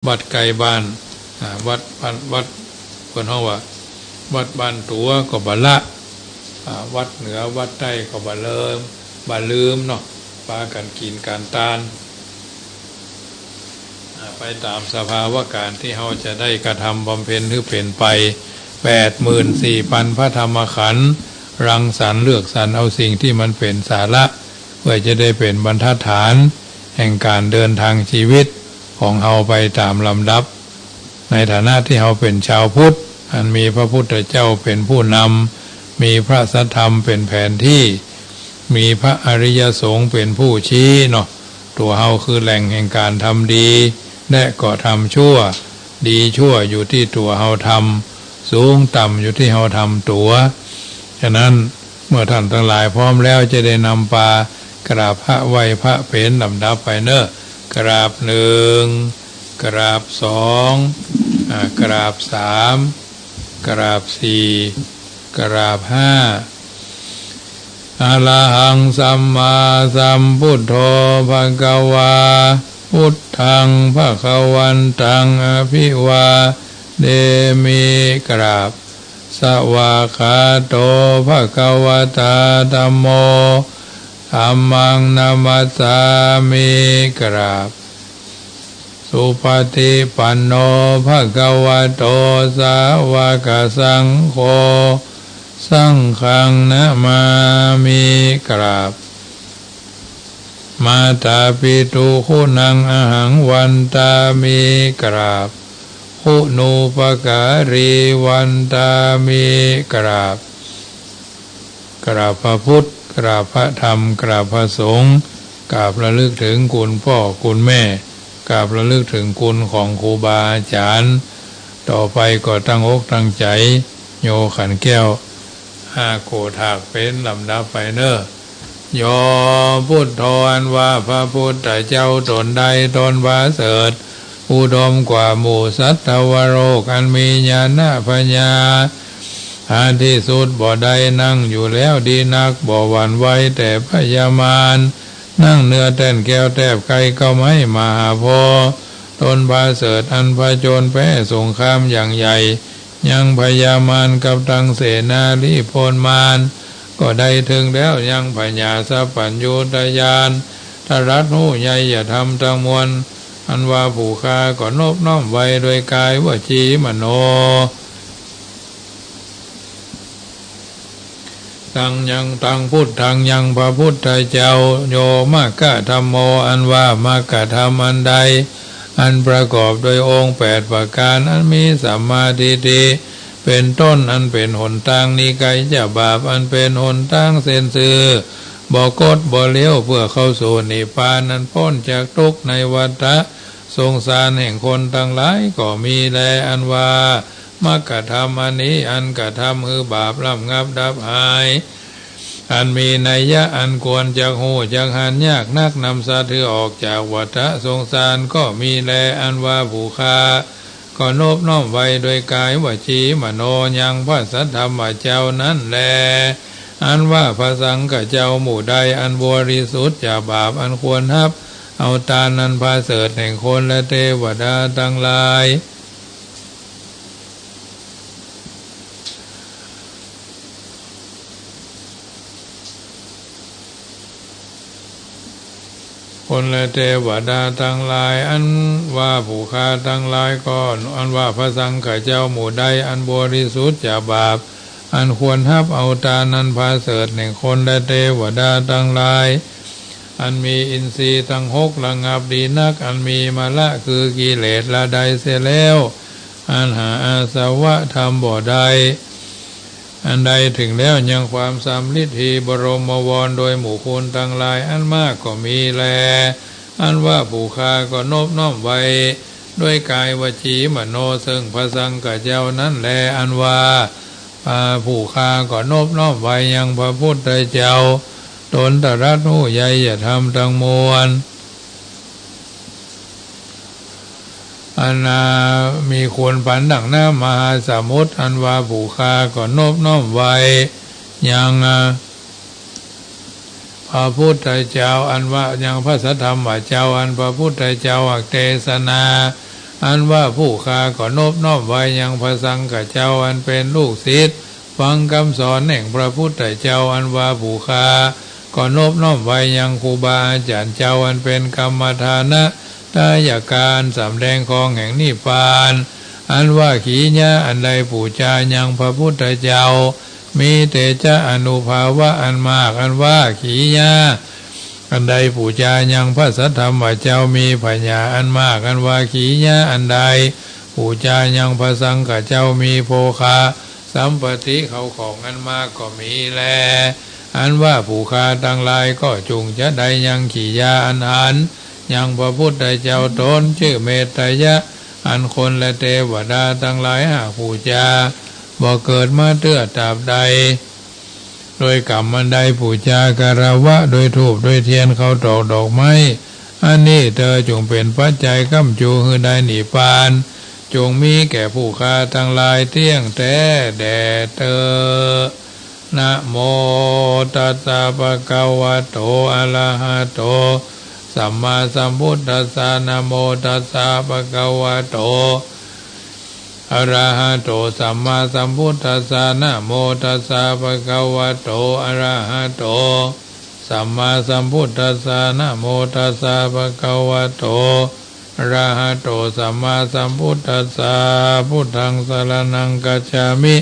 วัดไกลบ้านวัดเพิ่นเฮาว่าวัดบ้านตัวก็บ่ละวัดเหนือวัดใต้ก็บ่ลืมเนาะปากันกินการตานไปตามสภาวะการที่เฮาจะได้กระทำบำเพ็ญที่เป็นไป 84,000 พระธรรมขันธ์รังสรรค์เลือกสรรเอาสิ่งที่มันเป็นสาระเพื่อจะได้เป็นบรรทัดฐานแห่งการเดินทางชีวิตของเฮาไปตามลำดับในฐานะที่เฮาเป็นชาวพุทธอันมีพระพุทธเจ้าเป็นผู้นำมีพระสัทธรรมเป็นแผนที่มีพระอริยสงฆ์เป็นผู้ชี้เนาะตัวเฮาคือแหล่งแห่งการทำดีและก็ทำชั่วดีชั่วอยู่ที่ตัวเฮาทำสูงต่ำอยู่ที่เฮาทำตัวฉะนั้นเมื่อท่านทั้งหลายพร้อมแล้วจะได้นำปากราบพระไหว้พระเพลลำดับไปเนอะกราบหนึ่งกราบสองกราบสามกราบสี่กราบห้าอะระหังสัมมาสัมพุทโธภะคะวาพุทธังภะคะวันตังอภิวาเดมิกราบสวากขาโตภะคะวะตาธัมโมธัมมังนามัสสามิกราบสุปฏิปันโนภะคะวะโตสาวกสังโฆสังฆังนะมามิกราบมาตาปิตุคุณังอหังวันตามิกราบคุณูปการีวันตามิกราบกราบพระพุทธกราบพระธรรมกราบพระสงฆ์กราบระลึกถึงคุณพ่อคุณแม่กราบระลึกถึงคุณของครูบาอาจารย์ต่อไปก็ตั้งอกตั้งใจโยขันแก้วโกถากเป็นลำดับไปเนอะยอพุทโธอันว่าพระพุทธเจ้าตนใดตนว่าเสริฐอุดมกว่าหมู่สัตวโรกอันมีญาณปัญญาอันที่สุดบ่ได้นั่งอยู่แล้วดีนักบ่หวั่นไหวแต่พยามารนั่งเนื้อแต้นแก้วแทบไกลก็ไม่มาหาพอตนพาเสริฐอันพาโจรแพ้สงครามอย่างใหญ่ยังพยามารกับตังเสนาลิพลมารก็ได้ถึงแล้วยังพญาสัพพัญญูตญาณถ้ารัตหูใหญ่อย่าทำทั้งมวลอันว่าผู้ฆ่าก็นบน้อมไว้โดยกายวจีมโนตังยังตังพุทธังยังพระพุทธเจ้าโยมากะธรรมโมอันว่ามากะธรรมอันใดอันประกอบโดยองค์8ประการอันมีสัมมาทิฏฐิเป็นต้นอันเป็นหนทางนิไกจะบาปอันเป็นหนทางเส้นซื่อบ่กดบ่เลี้ยวเพื่อเข้าสู่นิพพานนั้นพ้นจากทุกข์ในวัฏสงสารแห่งคนทั้งหลายก็มีแลอันว่ามกะธรรมอันนี้อันกะทำคือบาประงับดับหายอันมีนัยยะอันควรจักหูจักหันยากนักนำสัตว์ออกจากวัฏสงสารก็มีแลอันว่าผู้ฆ่าก็นบน้อมไว้โดยกายวจีมโนยังพระสัทธรรมเจ้านั้นแลอันว่าพระสังฆเจ้าหมู่ใดอันบริสุทธิ์จากบาปอันควรฮับเอาตานันพาเสริฐแห่งคนและเทวดาทั้งหลายคนและเทวดาทั้งหลายอันว่าผู้ฆ่าทั้งหลายก็อันว่าพระสังฆเจ้าหมู่ใดอันบริสุทธิ์จากบาปอันควรฮับเอาตานันพาเสริฐแห่งคนและเทวดาทั้งหลายอันมีอินทรีย์ทั้ง6ระงับดีนักอันมีมาละคือกิเลสละใดเสียแล้วอันหาอาสวะธรรมบ่ได้อันใดถึงแล้วยังความสำลิดทีบรมวรโดยหมู่คุณทั้งหลายอันมากก็มีแลอันว่าผู้ฆ่าก็นบน้อมไว้ด้วยกายวจีมโนซึ่งพระสังฆเจ้านั้นแลอันว่าผู้ฆ่าก็นบน้อมไว้ยังพระพุทธเจ้าตนตรัสหูใหญ่อย่าทำทั้งมวลอันมีควรปันดังน้ำมหาสมุทรอันว่าผู้ฆ่าก็นบน้อมไว้ยังพระพุทธเจ้าอันว่ายังพระสัทธรรมเจ้าอันพระพุทธเจ้าเทศนา อันว่าผู้ค้าก็นบน้อมไว้ยังพระสังฆเจ้าอันเป็นลูกศิษย์ฟังคำสอนแห่งพระพุทธเจ้าอันว่าผู้ค้าก็นบน้อมไว้ยังครูบาอาจารย์เจ้าอันเป็นกรรมฐานะตายการสำแดงของแห่งนิพพานอันว่าขีญะอันใดปูชายังพระพุทธเจ้ามีเตจะอนุภาวะอันมากอันว่าขีญะอันใดปูชายังพระสัทธรรมเจ้ามีปัญญาอันมากอันว่าขีญะอันใดปูชายังพระสังฆเจ้ามีโภคาสัมปติเขาของอันมากก็มีแลอันว่าผู้ค้าทั้งหลายก็จงจะได้ยังขีญะอันยังพระพุทธเจ้าตนชื่อเมตยะอันคนและเทวดาทั้งหลายหากผู้จาบ่เกิดมาเตื้อตราบใดโดยกรรมมันใดผู้จากรวะโดยธูปโดยเทียนเขาตอกดอกไม้อันนี้เธอจงเป็นปัจจัยค้ำจูให้ได้นิพพานจงมีแก่ผู้ค้าทั้งหลายเที่ยงแท้แด่เธอนะโมตัสสะภะคะวะโตอะระหะโตสัมมาสัมพุทธัสสะนะโมตัสสะภะคะวะโตอะระหะโตสัมมาสัมพุทธัสสะนะโมตัสสะภะคะวะโตอะระหะโตสัมมาสัมพุทธัสสะนะโมตัสสะภะคะวะโตอะระหะโตสัมมาสัมพุทธัสสะพุทธังสรณังกัจฉามิ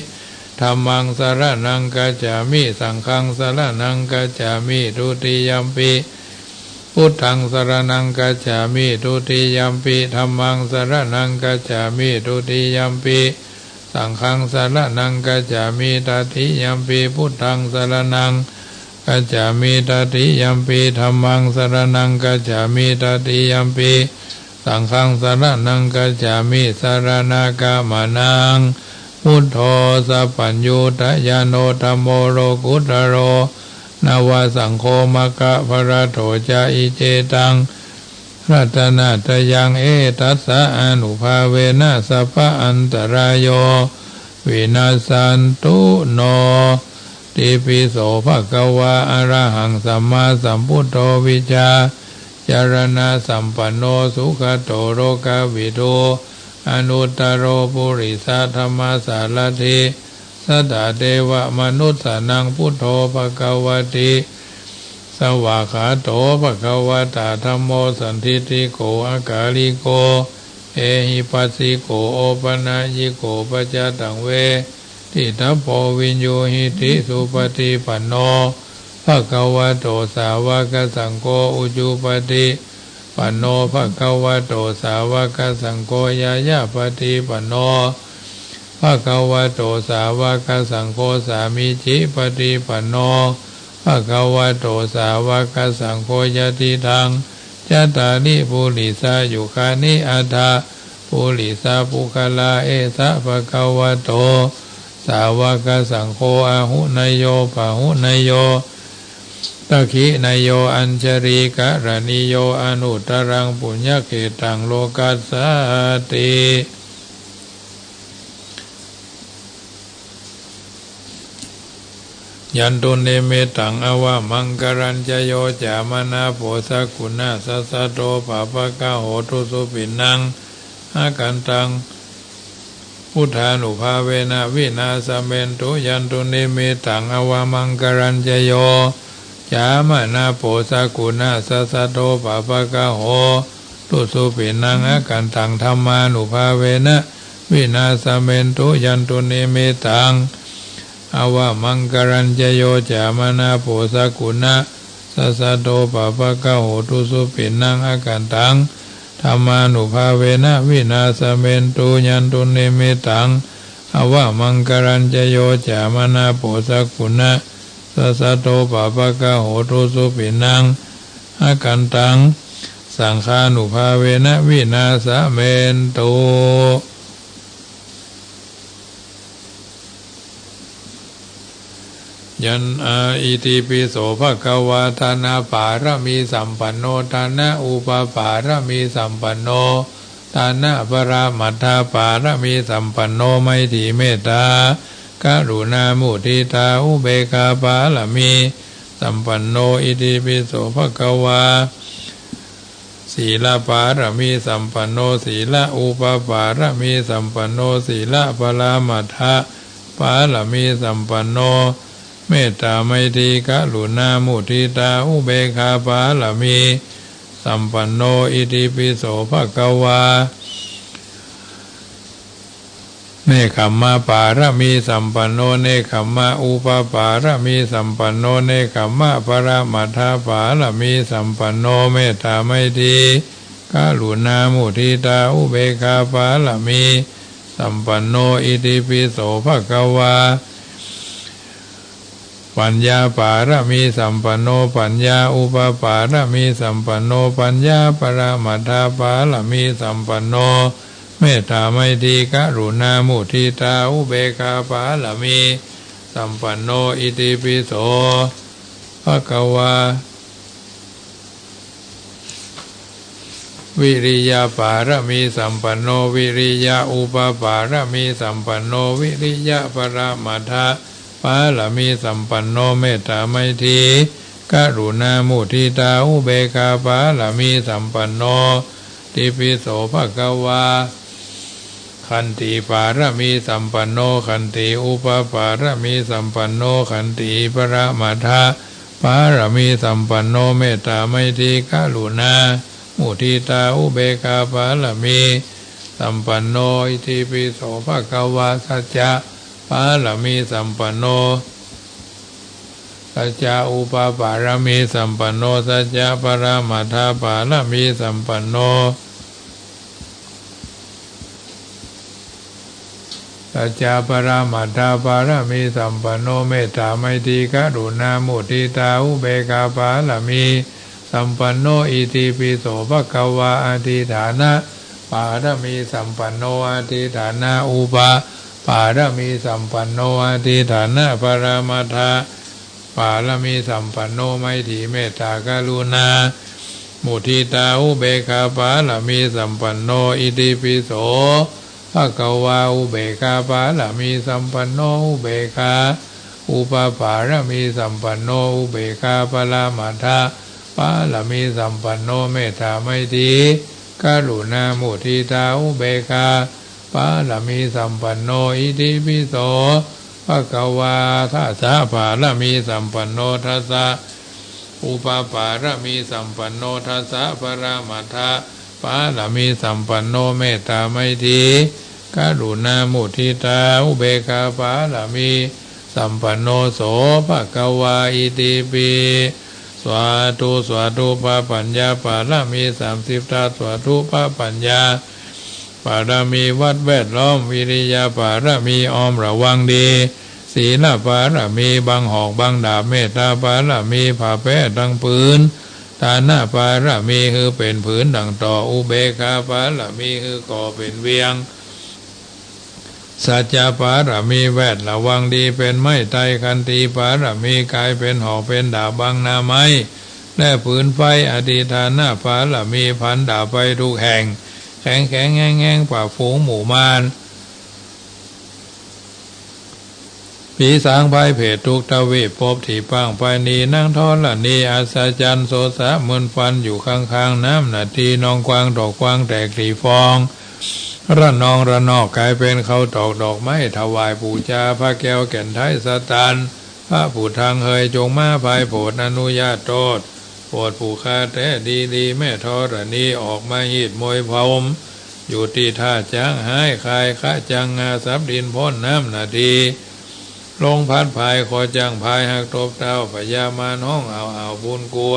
ธัมมังสรณังกัจฉามิสังฆังสรณังกัจฉามิทุติยัมปิพุทธังสรณังกัจฉามิทุติยัมปิธัมมังสรณังกัจฉามิทุติยัมปิสังฆังสรณังกัจฉามิตติยัมปิพุทธังสรณังกัจฉามิตติยัมปิธัมมังสรณังกัจฉามิตติยัมปิสังฆังสรณังกัจฉามิสรณกามนังพุทโธสัพพัญญูตยาโนธัมโมโลกุตโรนาวาสังโฆมะกะภรโถจาอิเจตังรัตนาตยังเอตัสสะอนุภาเวนะสัพพะอันตรายโยวินาสันตุโนติปิโสภะคะวะอะระหังสัมมาสัมพุทโธวิชาจารณะสัมปันโนสุขโตโรกวิโตอนุตตโรปุริสธรรมสารถิสัตตเทวมนุษย์สนังพุทโธภควติสวากขาโตภควตาธัมโมสันทิฏฐิโกอากาลิโกเอหิปัสสิโกโอปนายิโกปัจจตังเวทิฏฐโพวิญโยหิติสุปฏิปันโนภควโตสาวกสังโฆอุจุปฏิปันโนภควโตสาวกสังโฆยายาปฏิปันโนภควโตสาวกสังโฆสามิจิปฏิปันโนภควโตสาวกสังโฆยติทังจัตตานิปุริสายุคานิอัตถะปุริสาปุคลาเอสะภควโตสาวกสังโฆอาหุนยโยปะหุนยโยตะขินายโยอัญชรีกะรณิโยอนุตรังปุญญเขตังโลกัสสติยันตุเนเมตังอวะมังกรัญจโยจามนาโพสกุณาสัสสะโตปะปะกะโหตุสุปินังอากันตังพุทธานุภาเวนะวินาสเมนตุยันตุเนเมตังอวะมังกรัญจโยจามนาโพสกุณาสัสสะโตปะปะกะโหตุสุปินังอากันตังธัมมานุภาเวนะวินาสเมนตุยันตุเนเมตังอวะมังกรัญจโยจามนาโพสกุณะสัสสะโตปะปะกะโหตุสุปินังอากันตังธัมมานุภาเวนะวินาสเมนตุยันตุเนเมตังอวะมังกรัญจโยจามนาโพสกุณะสัสสะโตปะปะกะโหตุสุปินังอากันตังสังฆานุภาเวนะวินาสเมนตุยันอิติปิโสภควาทานาปารมีสัมปันโนทานะอุปปารมีสัมปันโนทานะปรามัทธาปารมีสัมปันโนไมตรีเมตตากรุณามุทิตาอุเบกขาปารมีสัมปันโนอิติปิโสภควาส ศีลปารมีสัมปันโนศีลอุปปารมีสัมปันโนศีลปรามัทธะปารมีสัมปันโนเมตตาไมตรีกรุณามุทิตาอุเบกขาปารมีสัมปันโนอิติปิโสภควาเนคขมมะปารมีสัมปันโนเนคขมมะอุปปารมีสัมปันโนเนคขมมะปรามัทธะปารมีสัมปันโนเมตตาไมตรีกรุณามุทิตาอุเบกขาปารมีสัมปันโนอิติปิโสภควาปัญญาปารมีสัมปันโนปัญญาอุปปารมีสัมปันโนปัญญาปรามัทธะปารมีสัมปันโนเมตตาไมตรีกรุณามุทิตาอุเบกขาปารมีสัมปันโนอิติปิโสภควาวิริยาปารมีสัมปันโนวิริยาอุปปารมีสัมปันโนวิริยะปรามัทธะปารมีสัมปันโนเมตตาไมตรีกรุณามุทิตาอุเบกขาปารมีสัมปันโนติปิโสภควาขันติปารมีสัมปันโนขันติอุปปารมีสัมปันโนขันติปรามัทธะปารมีสัมปันโนเมตตาไมตรีกรุณามุทิตาอุเบกขาปารมีสัมปันโนอิติปิโสภควาสัจจะปารมีสัมปันโนสัจจะอุปปารมีสัมปันโนสัจจะปรามัทธะปารมีสัมปันโนสัจจะปรามัทธะปารมีสัมปันโนเมตตาไมตรีกรุณามุทิตาอุเบกขาปารมีสัมปันโนอิติปิโสภควาอธิฐานะปารมีสัมปันโนอธิฐานะอุปปารมีสัมปันโนอธิฐานะปรามัทธะปารมีสัมปันโนไมตรีเมตตากรุณามุทิตาอุเบกขาปารมีสัมปันโนอิติปิโสภควาอุเบกขาปารมีสัมปันโนอุเบกขาอุปปารมีสัมปันโนอุเบกขาปรามัทธะปารมีสัมปันโนเมตตาไมตรีกรุณามุทิตาอุเบกขาปารมีสัมปันโนอิติปิโสภควาทัสสะปารมีสัมปันโนทัสสะอุปปารมีสัมปันโนทัสสะปรามัทธะปารมีสัมปันโนเมตตาไมตรีกรุณามุทิตาอุเบกขาปารมีสัมปันโนโสภควาอิติปิสวาธุสวาธุปปัญญาปารมี30ตาสวาธุปปัญญาปารมีวัดแวดล้อมวิริยาปารมีออมระวังดีศีลปารมีบังหอกบังดาบเมตตาปารมีผ่าแพร่ดังปืนฐานะปารมีคือเป็นผืนดังต่ออุเบกขาปารมีคือก่อเป็นเวียงสัจจะปารมีแวดระวังดีเป็นไม้ไตคันตีปารมีกายเป็นหอกเป็นดาบบังนาไม้และปืนไฟอธิฐานะปารมีพันดาบไปทุกแห่งแข็งแข็งแง่งแง่งป่าฝูงหมู่มารผีสางภายเพศทุกทวีปพบที่ปางไปนีนั่งทอละนีอัศจรรย์โสสะเหมือนฟันอยู่ข้างๆน้ำนาทีนองกวางดอกกวางแตกสีฟองระนองระนอกกลายเป็นเขาตอกดอกไม้ถวายปู่จาพระแก้วแก่นไทยสตานพระผู้ทางเฮยจงมาภายโปรดอนุญาตโทษโปรดผู้คาแต่ดีแม่ทอระนีออกมาหีดมวยพรมอยู่ที่ท่าจ้างหายคายข้าจังงาซับดินพ้นน้ำนาทีลงพัดภายขอจังภายหักตบเท้าพญามารห้องเอาบุญกลัว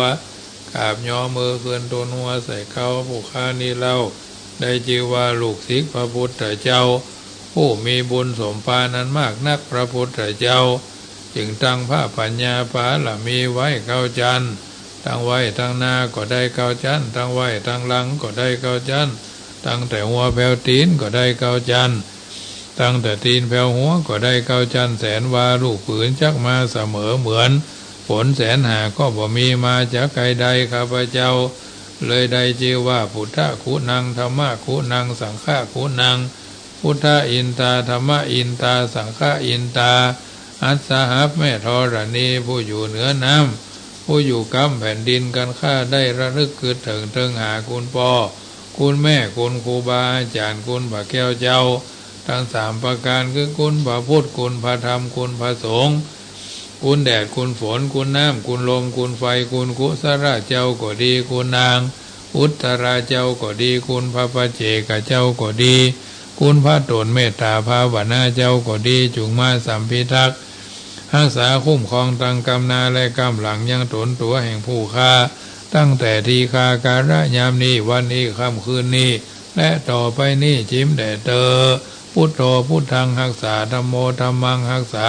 กราบย่อมือขึ้นต้นหัวใส่เขาผู้ค้านี้เล่าได้ชื่อว่าลูกศิษย์พระพุทธเจ้าผู้มีบุญสมปานั้นมากนักพระพุทธเจ้าจึงตั้งพระปัญญาปาละมีไว้เก้าจันทร์ตั้งไว้ตั้งหน้าก็ได้เก้าจันทร์ตั้งไว้ตั้งหลังก็ได้เก้าจันทร์ตั้งแต่หัวแผ่วตีนก็ได้เก้าจันทร์ตั้งแต่ตีนแผ่วหัวก็ได้เก้าจันทร์แสนวาลูกผืนจักมาเสมอเหมือนฝนแสนหาก็บ่มีมาจากใครใดข้าพเจ้าเลยได้ชื่อว่าพุทธคุณังธรรมคุณังสังฆคุณังพุทธอินตาธรรมอินตาสังฆอินตาอัสสหับแม่ธรณีผู้อยู่เหนือน้ำ ผู้อยู่กำแผ่นดินกันข้าได้ระลึกคือถึงหาคุณพ่อคุณแม่คุณครูบาอาจารย์คุณพระแก้วเจ้าทั้ง3ประการคือคุณพระพุทธคุณพระธรรมคุณพระสงฆ์คุณแดดคุณฝนคุณน้ำคุณลมคุณไฟคุณกุศลเจ้าก็ดีคุณนางอุตราเจ้าก็ดีคุณพระปัจเจกเจ้าก็ดีคุณพระตนเมตตาภาวนาเจ้าก็ดีจุงมาสัมพิทักษ์รักษาคุ้มครองตั้งกำนาและกำหลังยังตนตัวแห่งผู้ฆ่าตั้งแต่ทีฆาการะยามนี้วันนี้ค่ำคืนนี้และต่อไปนี้จิ้มแด่เตอพุทโธพุทธังรักษาธัมโมธัมมังรักษา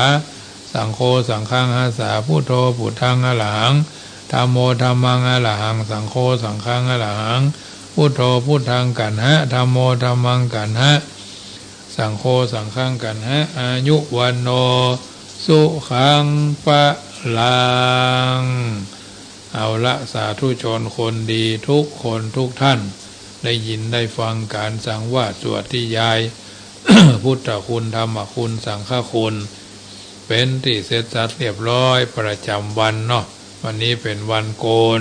สังโฆสังฆังรักษาพุทโธพุทธังอะระหังธัมโมธัมมังอะระหังสังโฆสังฆังอะระหังพุทโธพุทธังกันหะธัมโมธัมมังกันหะสังโฆสังฆังกันหะอายุวันโนสุขังปะลังเอาละสาธุชนคนดีทุกคนทุกท่านได้ยินได้ฟังการสังวาสสวดที่ยาย พุทธคุณธรรมคุณสังฆคุณเป็นที่เสร็จสัดเรียบร้อยประจำวันเนาะวันนี้เป็นวันโกน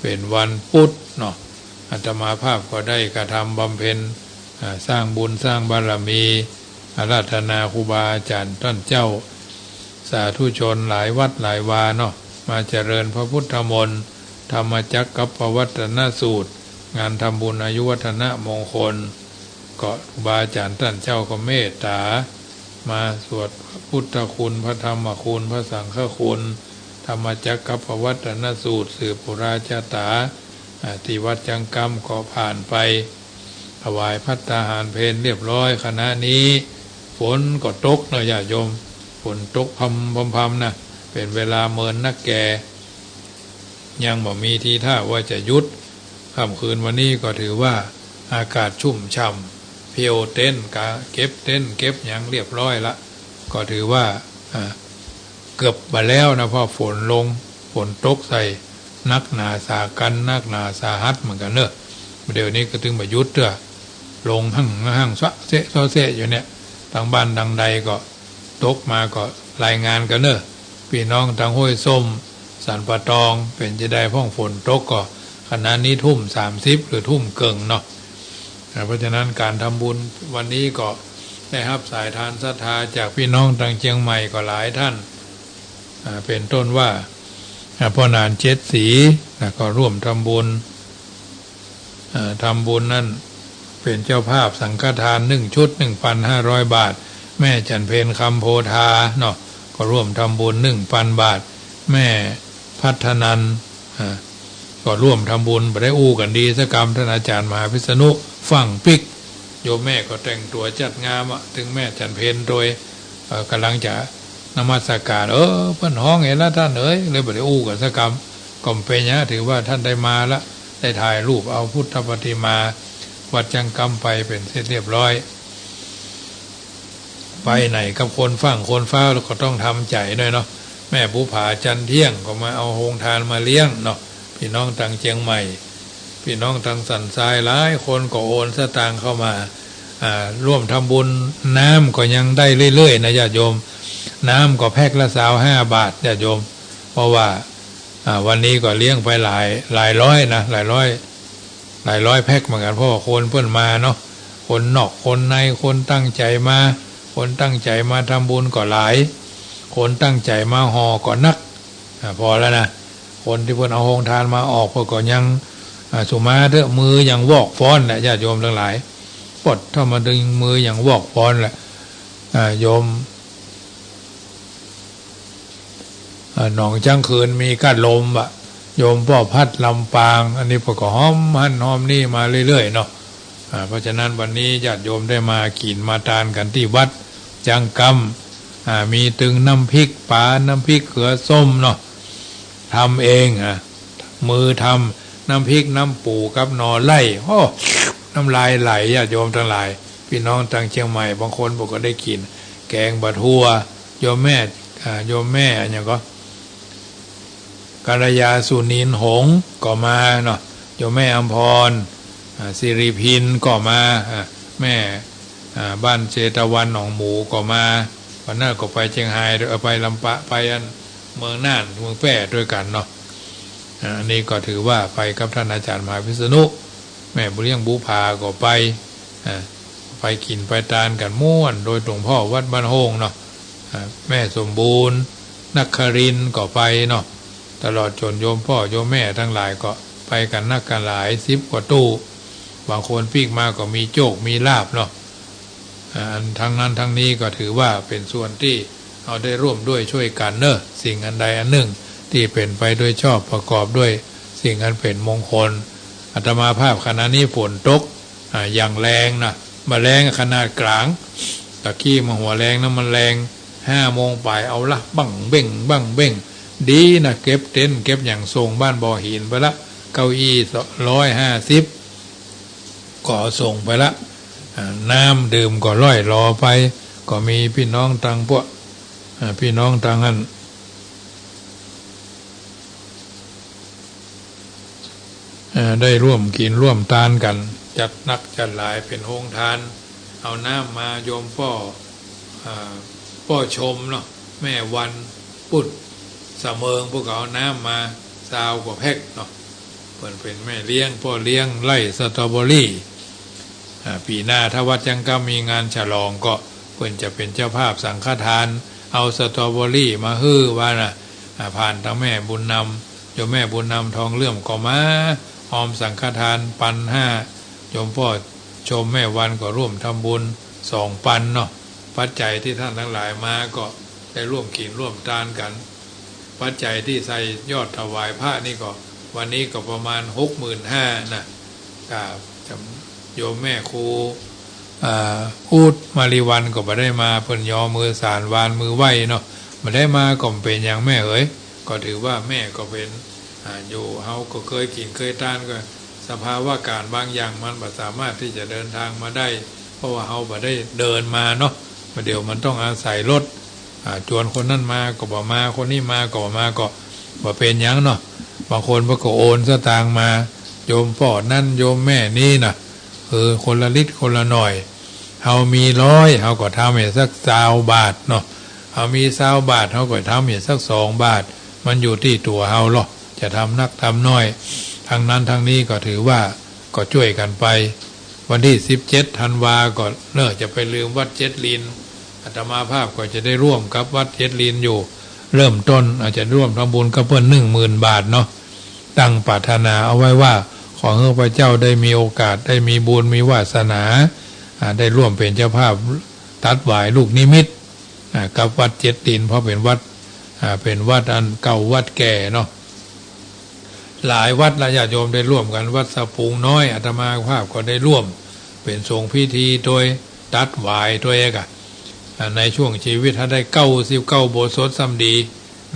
เป็นวันพุธเนาะอาตมาภาพก็ได้กระทำบำเพ็ญสร้างบุญสร้างบารมีอาราธนาครูบาอาจารย์ท่านเจ้าสาธุชนหลายวัดหลายวาเนาะมาเจริญพระพุทธมนต์ธรรมจักรกับปวัตนสูตรงานทำบุญอายุวัฒนะมงคลก็ครูบาอาจารย์ท่านเจ้าก็เมตตามาสวดพระพุทธคุณพระธรรมคุณพระสังฆคุณธรรมจักรกับปวัตนสูตรสืบปุราชาตาที่วัดจังกรรมก็ผ่านไปถวายภัตตาหารเพลเรียบร้อยขณะนี้ฝนก็ตกนะญาติโยมฝนตกพำๆนะเป็นเวลาเมินนักแก่ยังบ่มีทีท่าว่าจะยุดค่ำคืนวันนี้ก็ถือว่าอากาศชุ่มฉ่ำเพียวเต้นเก็บเต้นเก็บอย่างเรียบร้อยละก็ถือว่าเกือบมาแล้วนะพอฝนลงฝนตกใส่นักหนาสากันนักหนาสาหัสเหมือนกันเนอะเดี๋ยวนี้ก็ถึงมายุดเถอะลงหั่งเสะอยู่เนี่ยทางบ้านทางใดก็ตกมาก็รายงานกันเนอะพี่น้องทางห้วยส้มสันปะตองเป็นจะได้พ่องฝนตกก็ขณะนี้ทุ่ม30หรือทุ่มเกิงเนาะเพราะฉะนั้นการทำบุญวันนี้ก็ได้รับสายทานศรัทธาจากพี่น้องทางเชียงใหม่ก็หลายท่านเป็นต้นว่าพ่อนานเจ็ดสีก็ร่วมทำบุญนั่นเป็นเจ้าภาพสังฆทาน1 ชุด 1,500 บาทแม่จันเพนคำโพธาเนาะก็ร่วมทำบุญ 1,000 บาทแม่พัฒนันก็ร่วมทำบุญไปได้อู้กันดีสักกรรมท่านอาจารย์มหาพิษณุฝั่งปิกโยมแม่ก็แต่งตัวจัดงามถึงแม่จันเพนโดยกำลังจะนมัสการเพิ่นห้องเห็นแล้วท่านเลยไปได้อู้กันสักกรรมก็เป็นอย่างถือว่าท่านได้มาละได้ถ่ายรูปเอาพุทธปฏิมาวัดจังกรรมไปเป็นเสร็จเรียบร้อยไปไหนกับคนฟังคนฟ้าเราก็ต้องทำใจด้วยเนาะแม่ผู้ผาจันเที่ยงก็มาเอาโฮงทานมาเลี้ยงเนาะพี่น้องทางเชียงใหม่พี่น้องทางสันทรายหลายคนก็โอนสตางค์เข้ามาร่วมทำบุญน้ำก็ยังได้เรื่อยๆนะญาติโยมน้ำก็แพ็คละ25 บาทญาติโยมเพราะว่าวันนี้ก็เลี้ยงไปหลายร้อยนะหลายร้อยแพ็คเหมือนกันเพราะว่าคนเพื่อนมาเนาะคนนอกคนในคนตั้งใจมาคนตั้งใจมาทำบุญก็หลายคนตั้งใจมาห่อก็นักพอแล้วนะคนที่เพื่อนเอาโฮงทานมาออกเพื่อก็ยังสุมาเถอะมือยังวอกฟ้อนแหละญาติโยมทั้งหลายปดถ้ามาดึงมือยังวอกฟ้อนแหละโยมหนองจังคืนมีก้านลมโยมพ่อพัดลำปางอันนี้พวกก็หอมหันหอมนี่มาเรื่อยๆเนาะเพราะฉะนั้นวันนี้ญาติโยมได้มากินมาทานกันที่วัดจังกรรมมีตึงน้ำพริกปลาน้ำพริกเขือส้มเนาะทำเองมือทำน้ำพริกน้ำปูกับนอไล่น้ำลายไหลญาติโยมทั้งหลายพี่น้องทางเชียงใหม่บางคนบอกก็ได้กินแกงบะทั่วโยมแม่อย่างก็กัลยาสุนินหงก็มาเนาะโยมแม่อัมพรสิริพินก็มาแม่บ้านเจตวันหนองหมูก็มาวันหน้าก็ไปเชียงรายไปลำปะไปเมืองน่านเมืองแพร่ด้วยกันเนาะ อันนี้ก็ถือว่าไปกับท่านอาจารย์มหาวิษณุแม่บุเรียงบูพาก็ไปกินไปทานกันม่วนโดยหลวงพ่อวัดบ้านโฮงเนาะแม่สมบูรณ์นักครินก็ไปเนาะตลอดจนโยมพ่อโยมแม่ทั้งหลายก็ไปกันนักกันหลาย10 กว่าตู้บางคนปีกมาก็มีโจกมีลาบเนาะทั้งนั้นทั้งนี้ก็ถือว่าเป็นส่วนที่เอาได้ร่วมด้วยช่วยกันเนอะสิ่งอันใดอันหนึ่งที่เป็นไปโดยชอบประกอบด้วยสิ่งอันเป็นมงคลอาตมาภาพขณะนี้ฝนตกอย่างแรงนะมาแรงขนาดกลางตะกี้มาหัวแรงนะมันแรง5 โมงไปเอาละบังเบ่งบังเบ่งดีนะเก็บเต็นท์เก็บอย่างทรงบ้านบ่อหินไปละเก้าอี้150ก็ส่งไปละน้ำดื่มก็ร่อยรอไปก็มีพี่น้องตังพวกพี่น้องตังนั้นได้ร่วมกินร่วมทานกันจัดนักจัดหลายเป็นโฮงทานเอาน้ำมาโยมพ่อชมเนาะแม่วันปุดเสมิงพวกเอาน้ำมาซาวกว่าแพ็กเนาะเพิ่นเป็นแม่เลี้ยงพ่อเลี้ยงไร่สตรอเบอรี่ปีหน้าถ้าวัดจังก็มีงานฉลองก็เพิ่นจะเป็นเจ้าภาพสังฆทานเอาสตรอเบอรี่มาฮื้อว่าน่ะผ่านทางแม่บุญนำโยมแม่บุญนำทองเลื่อมก็มาออมสังฆทานปัน5โยมพ่อชมแม่วันก็ร่วมทำบุญ2 ปันเนาะปัจจัยที่ท่านทั้งหลายมาก็ได้ร่วมกินร่วมทานกันปัจจัยที่ใส่ยอดถวายพระนี่ก็วันนี้ก็ประมาณ 65,000 นะโยมแม่ครูอูดมารีวันก็บ่ได้มาเพิ่นยอมือสารวานมือไหวเนาะบ่ได้มาก็เป็นอย่างแม่เอ๋ยก็ถือว่าแม่ก็เป็นอยู่เฮาก็เคยกินเคยทานก็สภาวะการบางอย่างมันบ่สามารถที่จะเดินทางมาได้เพราะว่าเฮาบ่ได้เดินมาเนาะเดี๋ยวมันต้องอาศัยรถจวนคนนั้นมาก็บ่มาคนนี้มาก็บ่มาก็บ่เป็นหยังเนาะบางคนเพิ่นก็โอนสตางค์มาโยมพ่อนั่นโยมแม่นี่น่ะคนละลิตรคนละหน่อยเฮามี100เฮาก็ทำให้สัก20 บาทเนาะเฮามี20 บาทเฮาก็ทำให้สัก2 บาทมันอยู่ที่ตัวเฮาหรอกจะทำนักทำน้อยทางนั้นทางนี้ก็ถือว่าก็ช่วยกันไปวันที่17 ธันวาก็เลิกจะไปลืมวัดเจ็ดลินอาตมาภาพก็จะได้ร่วมกับวัดเจ็ดลินอยู่เริ่มต้นอาจจะร่วมทำบุญกับเพิ่น10,000 บาทเนาะตั้งปรารถนาเอาไว้ว่าขอให้พระเจ้าได้มีโอกาสได้มีบุญมีวาสนาได้ร่วมเป็นเจ้าภาพตัดหวายลูกนิมิตกับวัดเจ็ดลินเพราะเป็นวัดอันเก่าวัดแก่เนาะหลายวัดญาติโยมได้ร่วมกันวัดสะพุงน้อยอาตมาภาพก็ได้ร่วมเป็นทรงพิธีโดยตัดหวายตัวเองในช่วงชีวิตถ้าได้99 โบสถซ้ำดี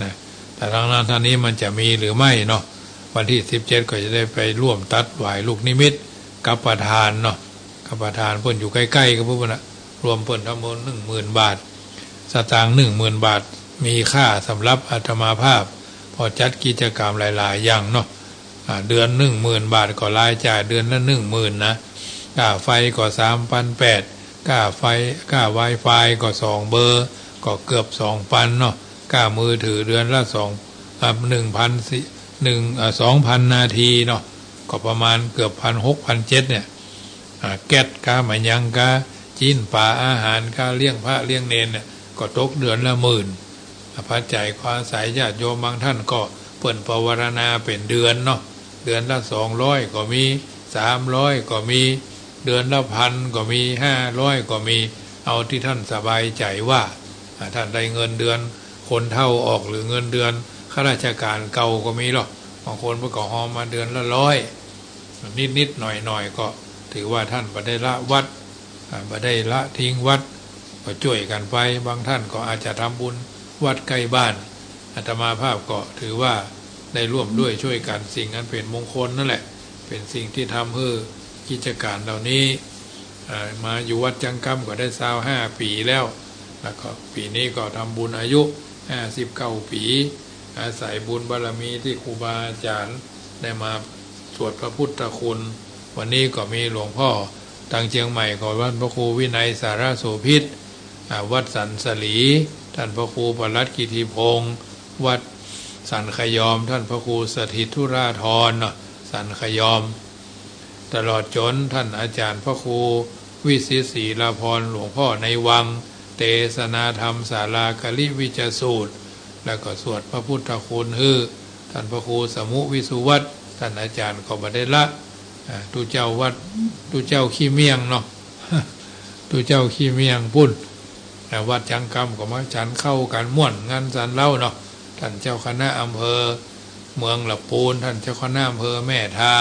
นะแต่ทางนั้นท่านนี้มันจะมีหรือไม่เนาะวันที่17ก็จะได้ไปร่วมตัดหวายลูกนิมิตกับประธานเนาะกับประธานเพิ่นอยู่ใกล้ๆกับพวกนั้นรวมเพิ่นทั้งหมด10,000 บาทสตางค์10,000 บาทมีค่าสำหรับอาตมาภาพพอจัดกิจกรรมหลายๆอย่างเนาะเดือน10,000 บาทก็รายจ่ายเดือนละ10,000นะค่าไฟก็3,800ค่าไฟค่า Wi-Fi ก็2 เบอร์ก็เกือบ 2,000 เนาะค่ามือถือเดือนละ2,000 นาทีเนาะก็ประมาณเกือบ 1,600-1,700 เนี่ยแก๊สค่าหมายังค่าจีนป่าอาหารค่าเลี้ยงพระเลี้ยงเนนเนี่ยก็ตกเดือนละ10,000ปัจจัยความอาศัยญาติโยมบางท่านก็เปิ่นภาวนาเป็นเดือนเนาะเดือนละ200ก็มี300ก็มีเดือนละ1,000ก็มี500ก็มีเอาที่ท่านสบายใจว่าท่านได้เงินเดือนคนเท่าออกหรือเงินเดือนข้าราชการเก่าก็มีหรอกบางคนเพิ่นก็หอมมาเดือนละ100นิดๆหน่อยๆก็ถือว่าท่านบ่ได้ละวัดบ่ได้ละทิ้งวัดก็ช่วยกันไปบางท่านก็อาจจะทำบุญวัดใกล้บ้านอาตมาภาพก็ถือว่าได้ร่วมด้วยช่วยกันสิ่งนั้นเป็นมงคลนั่นแหละเป็นสิ่งที่ทำให้กิจการเหล่านี้มาอยู่วัดจังกำก็ได้25 ปีแล้วก็ปีนี้ก็ทำบุญอายุ59 ปีอาศัยบุญบารมีที่ครูบาอาจารย์ได้มาสวดพระพุทธคุณวันนี้ก็มีหลวงพ่อทางเชียงใหม่ก็วัดพระครูวินัยสารโสภิตวัดสันสลีท่านพระครูปลัดกิติพงศ์วัด สันขยอมท่านพระครูสถิตธุราธรเนาะสันขยอมตลอดจนท่านอาจารย์พระครูวิสิตศรีลาภรณ์หลวงพ่อในวังเตสนาธรรมศาลากลิวิจสูตรแล้วก็สวดพระพุทธคุณท่านพระครูสมุวิสุวัตรท่านอาจารย์ก็บ่ได้ละตุเจ้าวัดตุเจ้าขี้เมียงเนาะตุเจ้าขี้เมียงพุ่นวัดจังกรรมก็มาฉันเข้ากันม่วนงานสันเล่าเนาะท่านเจ้าคณะอำเภอเมืองละปูนท่านเจ้าคณะอำเภอแม่ทา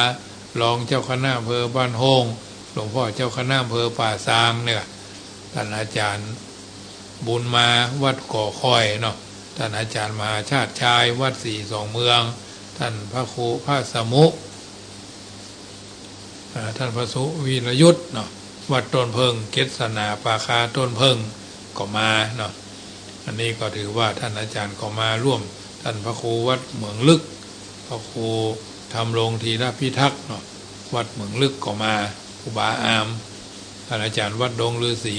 รองเจ้าคณะอำเภอบ้านโฮงหลวงพ่อเจ้าคณะอำเภอป่าซางเนี่ยท่านอาจารย์บุญมาวัดก่อคอยเนาะท่านอาจารย์มหาชาติชายวัดสี่สองเมืองท่านพระครูพระสมุท่านพระสุวีรยุทธเนาะวัดต้นเพิงเกศนาปาคาต้นเพิงก็มาเนาะอันนี้ก็ถือว่าท่านอาจารย์ก็มาร่วมท่านพระครูวัดเหมืองลึกพระครูทำโรงทีละพิทักษ์เนาะวัดเหมืองลึกก็มาครูบาอามท่านอาจารย์วัดดงฤาษี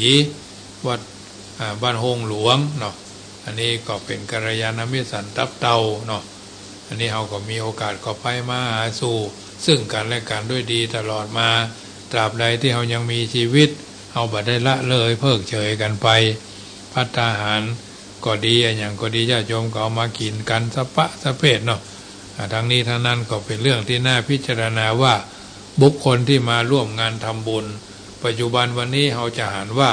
วัดบ้านโฮงหลวงเนาะอันนี้ก็เป็นกัลยาณมิตรสันตับเตาเนาะอันนี้เราก็มีโอกาสก็ไปมาหาสู่ซึ่งกันและกันด้วยดีตลอดมาตราบใดที่เรายังมีชีวิตเราบ่ได้ละเลยเพิกเฉยกันไปภัตตาหารก็ดีอย่างก็ดีญาติโยมก็เอามากินกันสะปะสะเพดเนาะทั้งนี้ทั้งนั้นก็เป็นเรื่องที่น่าพิจารณาว่าบุคคลที่มาร่วมงานทำบุญปัจจุบันวันนี้เราจะหันว่า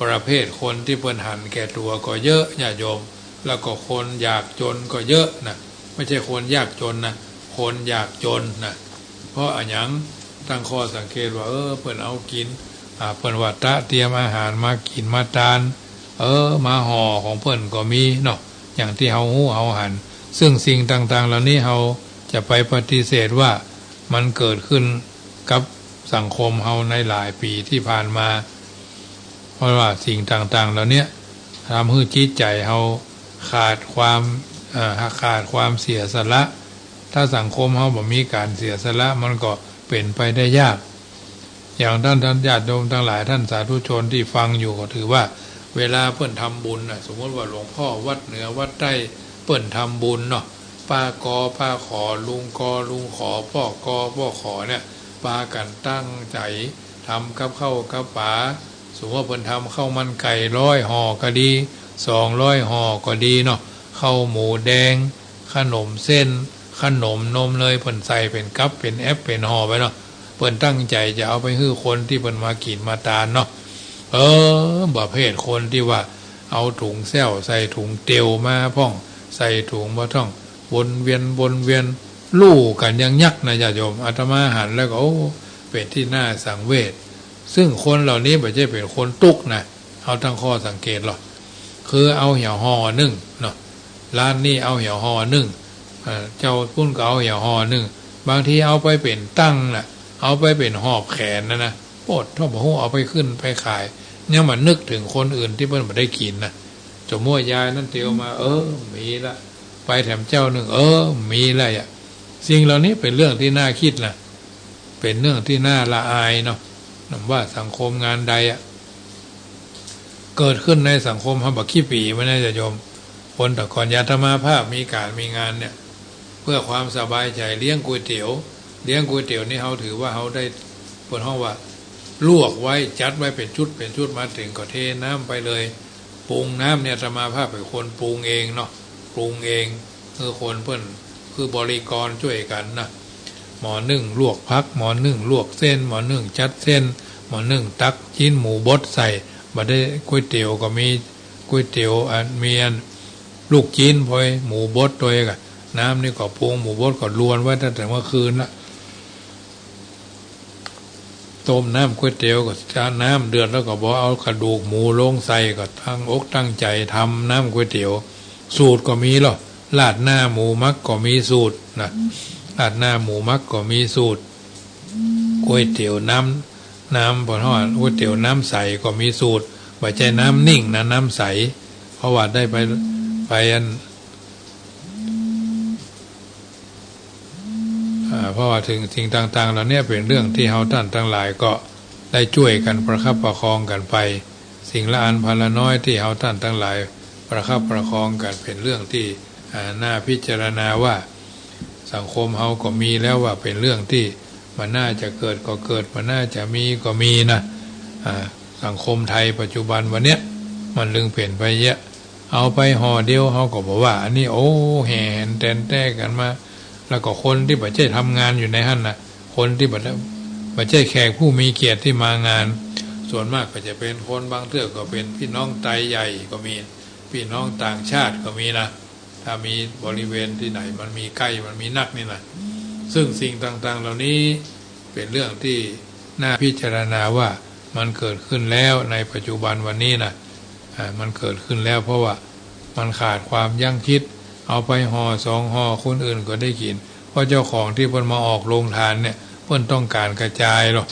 ประเภทคนที่เพิ่นหันแก่ตัวก็เยอะญาติโยมแล้วก็คนอยากจนก็เยอะนะไม่ใช่คนยากจนนะคนอยากจนนะเพราะอย่างตั้งข้อสังเกตว่าเพิ่นเอากินเพิ่นว่าตะเตรียมอาหารมากินมาทานมาห่อของเพิ่นก็มีเนาะอย่างที่เฮาฮู้เฮาหันซึ่งสิ่งต่างๆเหล่านี้เฮาจะไปปฏิเสธว่ามันเกิดขึ้นกับสังคมเฮาในหลายปีที่ผ่านมาเพราะว่าสิ่งต่างๆเหล่านี้ทำให้จิตใจเฮาขาดความเสียสละถ้าสังคมเฮาบ่มีการเสียสละมันก็เป็นไปได้ยากอย่างท่านญาติโยมทั้งหลายท่านสาธุชนที่ฟังอยู่ก็ถือว่าเวลาเพิ่นทำบุญสมมติว่าหลวงพ่อวัดเหนือวัดใต้เปิ้นทำบุญเนาะป้ากอป้าขอลุงกอลุงขอพ่อกอพ่อขอเนี่ยปากันตั้งใจทำกับข้าวกับป๋าสมมติว่าเพิ่นทำข้าวมันไก่100ห่อก็ดี200ห่อก็ดีเนาะข้าวหมูแดงขนมเส้นขนมนมเลยเพิ่นใส่เป็นกั๊บเป็นแอปเป็นห่อไปเนาะเพิ่นตั้งใจจะเอาไปให้คนที่เพิ่นมากินมาทานเนาะประเภทคนที่ว่าเอาถุงแซวใส่ถุงเตียวมาพ่องใส่ถุงมาท่องวนเวียนลู่กันยังยักนะญาติโยมอาตมาหันแล้วก็เป็นที่น่าสังเวชซึ่งคนเหล่านี้ไม่ใช่เป็นคนตุกนะเอาตั้งข้อสังเกตหรอกคือเอาเหี่ยวห่อนึ่งเนาะร้านนี้เอาเหี่ยวห่อนึ่งเจ้าพุ่นก็เอาเหี่ยวห่อนึ่งบางทีเอาไปเป็นตั้งน่ะเอาไปเป็นหอบแขนนะโปดท่อบ่ฮู้เอาไปขึ้นไปขายเนี่ยมันนึกถึงคนอื่นที่เพิ่นบ่ได้กินนะสมมติยายนั่นเตียวมามีละไปแถมเจ้าหนึ่งมีละสิ่งเหล่านี้เป็นเรื่องที่น่าคิดนะเป็นเรื่องที่น่าละอายเนาะว่าสังคมงานใดเกิดขึ้นในสังคมเฮาบ่ขี้ปีไม่น่าจะโยมคนแต่ก่อนญาติมาภาพมีการมีงานเนี่ยเพื่อความสบายใจเลี้ยงก๋วยเตี๋ยวนี่เฮาถือว่าเฮาได้เพิ่นเฮาว่าลวกไว้จัดไว้เป็นชุดมาถึงก็เทน้ำไปเลยปรุงน้ำเนี่ยอาตมาภาพเป็นคนปรุงเองเนาะปรุงเองคือคนเพิ่นคือบริกรช่วยกันนะหมอนึ่งลวกพักหมอนึ่งลวกเส้นหมอนึ่งจัดเส้นหมอนึ่งตักชิ้นหมูบดใส่บ่ได้ก๋วยเตี๋ยวก็มีก๋วยเตี๋ยวมีลูกชิ้นพอยหมูบดตัวก็น้ำนี่ก็ปรุงหมูบดก็ลวนไว้ตั้งแต่เมื่อคืนละต้มน้ำก๋วยเตี๋ยวก็จานน้ำเดือดแล้วก็บอกเอากระดูกหมูลงใส่ก็ตั้งอกตั้งใจทำน้ำก๋วยเตี๋ยวสูตรก็มีหรอลาดหน้าหมูมักก็มีสูตรนะลาดหน้าหมูมักก็มีสูตรก๋วยเตี๋ยวน้ำพอทอดก๋วยเตี๋ยวน้ำใสก็มีสูตรไม่ใช่น้ำนิ่งนะน้ำใสเพราะว่าได้ไปเพราะว่าถึงสิ่งต่างๆเหล่านี้เป็นเรื่องที่เฮาท่านทั้งหลายก็ได้ช่วยกันประคับประคองกันไปสิ่งละอันพละน้อยที่เฮาท่านทั้งหลายประคับประคองกันเป็นเรื่องที่ น่าพิจารณาว่าสังคมเฮาก็มีแล้วว่าเป็นเรื่องที่มันน่าจะเกิดก็เกิดมันน่าจะมีก็มีนะสังคมไทยปัจจุบันวันเนี้ยมันลึงเปลี่ยนไปเยอะเอาไปห่อเดียวเฮาก็บอกว่าอันนี้โอ้แห่แตนแต้กันมาแล้วก็คนที่บ่ใช่ทำงานอยู่ในหั่นน่ะคนที่บ่ใช่แขกผู้มีเกียรติที่มางานส่วนมากก็จะเป็นคนบางเทื่อก็เป็นพี่น้องไตใหญ่ก็มีพี่น้องต่างชาติก็มีนะถ้ามีบริเวณที่ไหนมันมีใกล้มันมีนักนี่นะซึ่งสิ่งต่างๆเหล่านี้เป็นเรื่องที่น่าพิจารณาว่ามันเกิดขึ้นแล้วในปัจจุบันวันนี้นะมันเกิดขึ้นแล้วเพราะว่ามันขาดความยั้งคิดเอาไปห่อสองห่อคนอื่นก็ได้กินเพราะเจ้าของที่เพิ่นมาออกโรงทานเนี่ยเพิ่นต้องการกระจายหรอก